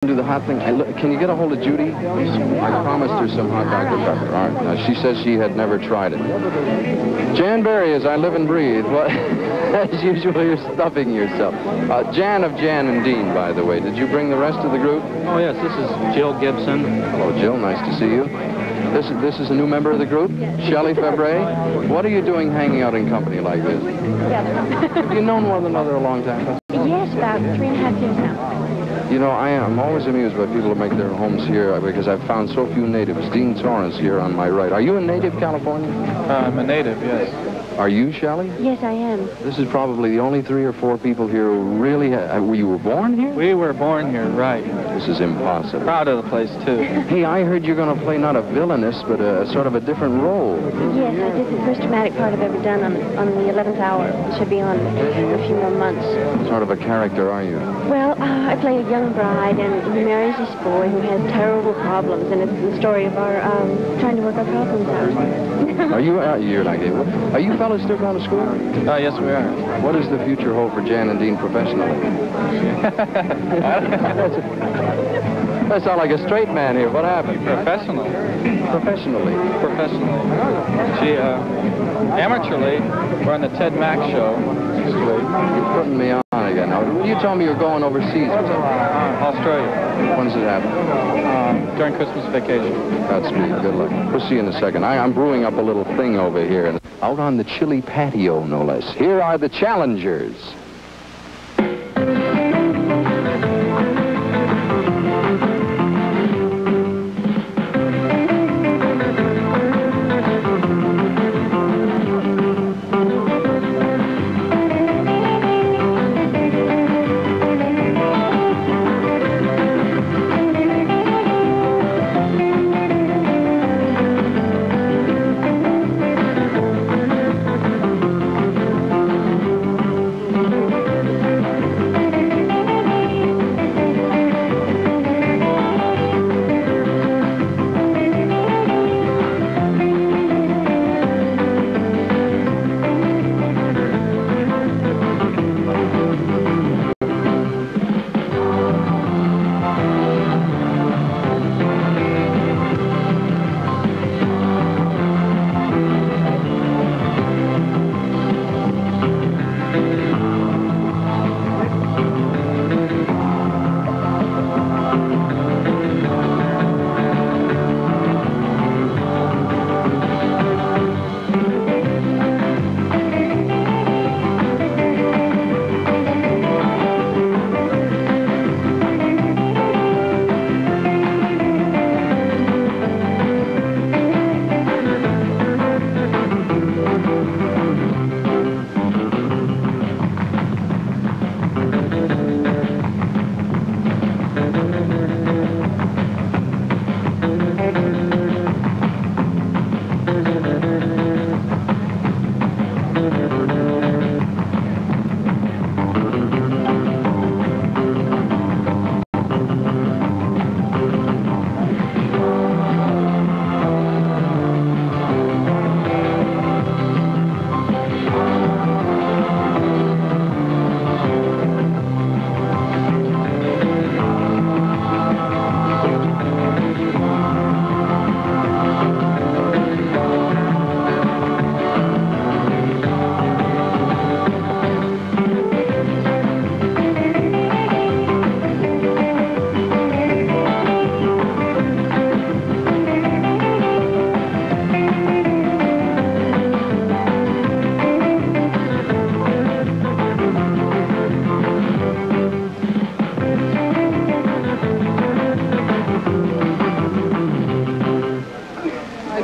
Do the hot thing. Can you get a hold of Judy? I promised her some hot Dr. Pepper. All right. Now, she says she had never tried it. Jan Berry, as I live and breathe. Well, as usual, you're stuffing yourself. Jan of Jan and Dean, by the way. Did you bring the rest of the group? Oh, yes. This is Jill Gibson. Hello, Jill. Nice to see you. This is a new member of the group? Yes. Shelly Fabris. What are you doing hanging out in company like this? Together. Have you known one another a long time? Yes, about 3.5 years now. You know, I'm always amused by people who make their homes here because I've found so few natives. Dean Torrance here on my right. Are you a native Californian? I'm a native, yes. Are you, Shelly? Yes, I am. This is probably the only 3 or 4 people here who really you were born here? We were born here, right. This is impossible. Proud of the place, too. Hey, I heard you're going to play not a villainess, but a sort of a different role. Yes, I did the first dramatic part I've ever done on the 11th hour. It should be on in a few more months. What sort of a character are you? Well, I play a young bride, and he marries this boy who has terrible problems, and it's the story of our trying to work our problems out. Are you're like, are you fellas still going to school? Yes, we are. What does the future hold for Jan and Dean professionally? That sounds like a straight man here. What happened? Professional. Professionally. Professionally. She, amateurly, we're on the Ted Mack show. You're putting me on again. Now, you told me you're going overseas. Australia. When does it happen? During Christmas vacation. Godspeed. Good luck. We'll see you in a second. I'm brewing up a little thing over here. Out on the chilly patio, no less. Here are the challengers.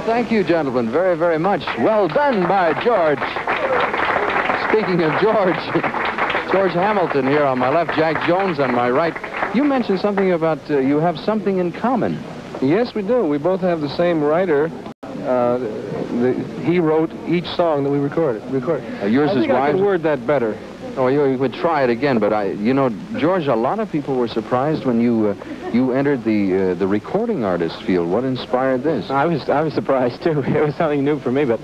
Thank you, gentlemen, very, very much. Well done by George. Speaking of George, George Hamilton here on my left, Jack Jones on my right. You mentioned something about you have something in common. Yes, we do. We both have the same writer. He wrote each song that we recorded. Yours is I could word that better. Oh, you would try it again, but you know, George, a lot of people were surprised when you entered the recording artist field. What inspired this? I was surprised too. It was something new for me, but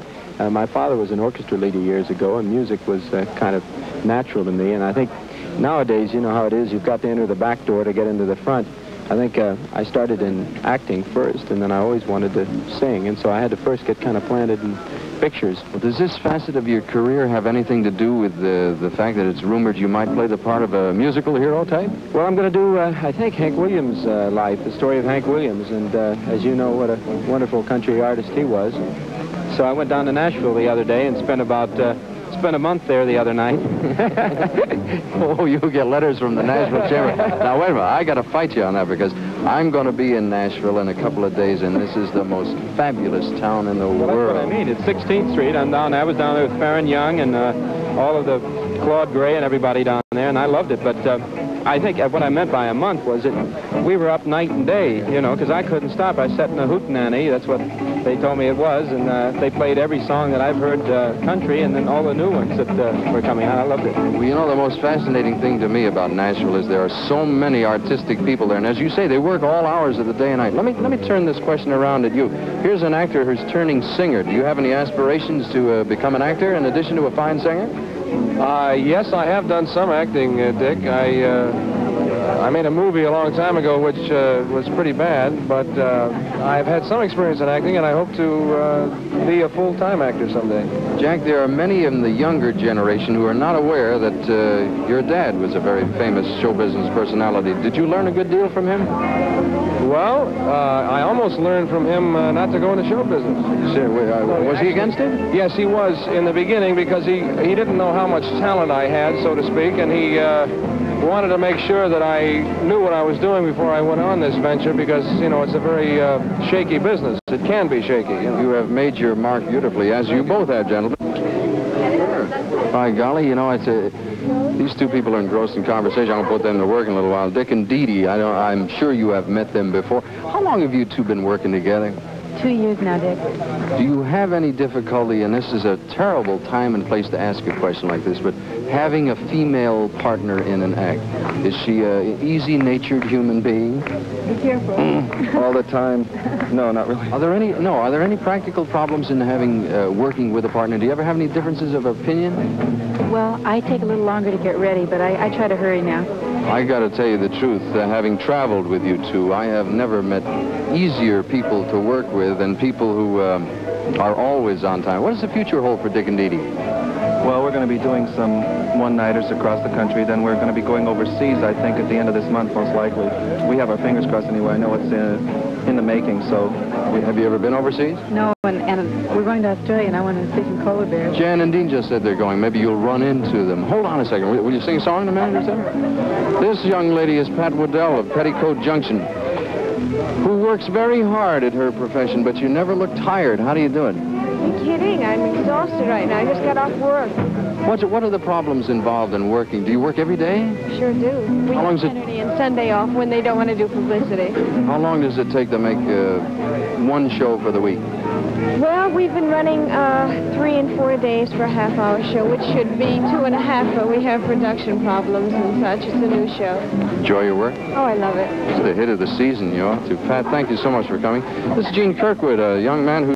my father was an orchestra leader years ago, and music was kind of natural to me. And I think nowadays, you know how it is, you've got to enter the back door to get into the front. I think I started in acting first, and then I always wanted to sing, and so I had to first get kind of planted in pictures. Well, does this facet of your career have anything to do with the fact that it's rumored you might play the part of a musical hero type? Well, I'm going to do, I think, Hank Williams' life, the story of Hank Williams, and as you know, what a wonderful country artist he was. So I went down to Nashville the other day and spent a month there the other night. Oh, you'll get letters from the Nashville Chamber. Now, wait a minute. I got to fight you on that because I'm going to be in Nashville in a couple of days, and this is the most fabulous town in the world. That's what I mean. It's 16th Street. I was down there with Farron Young and all of the Claude Gray and everybody down there, and I loved it. But I think what I meant by a month was that we were up night and day, you know, because I couldn't stop. I sat in a hootenanny. That's what they told me it was, and they played every song that I've heard country, and then all the new ones that were coming out. I loved it. Well, you know, the most fascinating thing to me about Nashville is there are so many artistic people there, and as you say, they work all hours of the day and night. Let me turn this question around at you. Here's an actor who's turning singer. Do you have any aspirations to become an actor in addition to a fine singer? Yes, I have done some acting, Dick. I made a movie a long time ago which was pretty bad, but I've had some experience in acting, and I hope to be a full-time actor someday. Jack, there are many in the younger generation who are not aware that your dad was a very famous show business personality. Did you learn a good deal from him? Well, I almost learned from him not to go into show business. Sure, was he against it? Yes, he was in the beginning because he didn't know how much talent I had, so to speak, and he wanted to make sure that I knew what I was doing before I went on this venture because, you know, it's a very shaky business. It can be shaky. You know? You have made your mark beautifully, as you both have, gentlemen. By golly, you know, these two people are engrossed in conversation. I'm going to put them to work in a little while. Dick and Dee Dee, I'm sure you have met them before. How long have you two been working together? 2 years now, Dick. Do you have any difficulty, and this is a terrible time and place to ask a question like this, but having a female partner in an act, is she an easy-natured human being? Be careful. All the time. No, not really. Are there any practical problems in having working with a partner? Do you ever have any differences of opinion? Well, I take a little longer to get ready, but I try to hurry now. I got to tell you the truth. Having traveled with you two, I have never met easier people to work with than people who are always on time. What does the future hold for Dick and Dee Dee? Well, we're going to be doing some one-nighters across the country. Then we're going to be going overseas, I think, at the end of this month, most likely. We have our fingers crossed anyway. I know it's in the making, so... Have you ever been overseas? No, and we're going to Australia, and I want to see some polar bears. Jan and Dean just said they're going. Maybe you'll run into them. Hold on a second. Will you sing a song in a minute or so? This young lady is Pat Waddell of Petticoat Junction, who works very hard at her profession, but you never look tired. How do you do it? You're kidding. I'm exhausted right now. I just got off work. What are the problems involved in working? Do you work every day? Sure do. We How long have is it? Saturday and Sunday off when they don't want to do publicity. How long does it take to make one show for the week? Well, we've been running 3 and 4 days for a half-hour show, which should be 2.5, but we have production problems and such. It's a new show. Enjoy your work? Oh, I love it. It's the hit of the season, you ought to. Pat, thank you so much for coming. This is Gene Kirkwood, a young man who